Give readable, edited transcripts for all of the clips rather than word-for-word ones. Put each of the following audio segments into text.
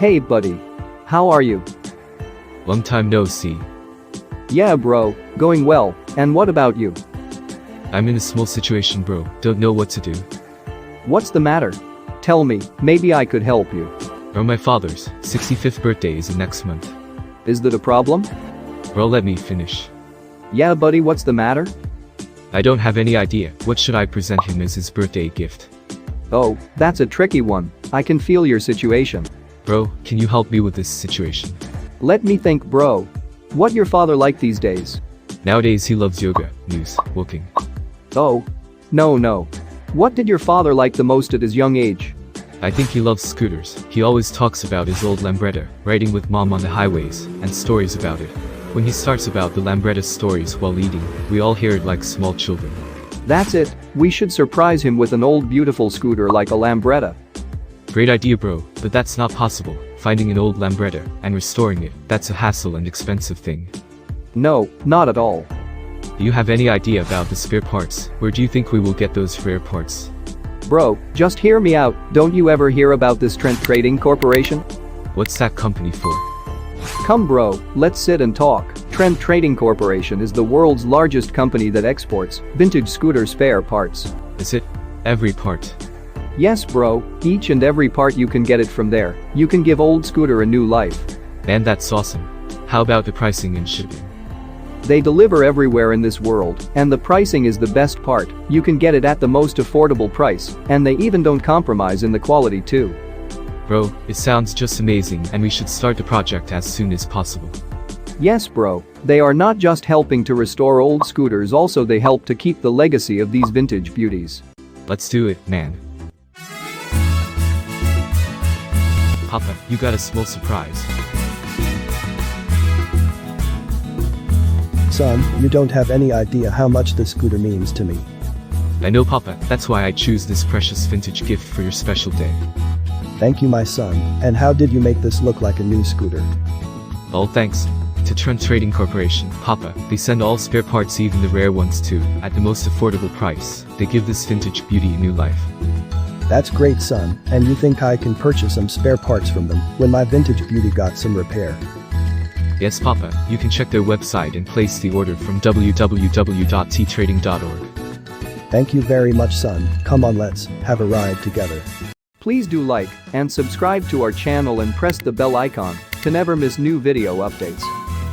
Hey buddy. How are you? Long time no see. Yeah bro, going well, and what about you? I'm in a small situation bro, don't know what to do. What's the matter? Tell me, maybe I could help you. Bro, my father's 65th birthday is next month. Is that a problem? Bro, let me finish. Yeah buddy, what's the matter? I don't have any idea, what should I present him as his birthday gift? Oh, that's a tricky one, I can feel your situation. Bro, can you help me with this situation? Let me think bro. What your father like these days? Nowadays he loves yoga, news, walking. Oh. No. What did your father like the most at his young age? I think he loves scooters. He always talks about his old Lambrettja, riding with mom on the highways, and stories about it. When he starts about the Lambrettja stories while eating, we all hear it like small children. That's it, we should surprise him with an old beautiful scooter like a Lambrettja. Great idea bro, but that's not possible. Finding an old Lambrettja and restoring it, that's a hassle and expensive thing. No, not at all. Do you have any idea about the spare parts? Where do you think we will get those spare parts? Bro, just hear me out, don't you ever hear about this Trent Trading Corporation? What's that company for? Come bro, let's sit and talk. Trent Trading Corporation is the world's largest company that exports vintage scooter spare parts. Is it? Every part? Yes bro, each and every part you can get it from there. You can give old scooter a new life. Man, that's awesome. How about the pricing and shipping? They deliver everywhere in this world, and the pricing is the best part. You can get it at the most affordable price, and they even don't compromise in the quality too. Bro, it sounds just amazing and we should start the project as soon as possible. Yes bro, they are not just helping to restore old scooters, also they help to keep the legacy of these vintage beauties. Let's do it, man. Papa, you got a small surprise. Son, you don't have any idea how much this scooter means to me. I know Papa, that's why I choose this precious vintage gift for your special day. Thank you my son, and how did you make this look like a new scooter? All thanks to Trent Trading Corporation, Papa. They send all spare parts, even the rare ones too, at the most affordable price. They give this vintage beauty a new life. That's great son, and you think I can purchase some spare parts from them when my vintage beauty got some repair? Yes Papa, you can check their website and place the order from www.ttrading.org. Thank you very much son, come on let's have a ride together. Please do like and subscribe to our channel and press the bell icon to never miss new video updates.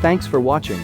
Thanks for watching.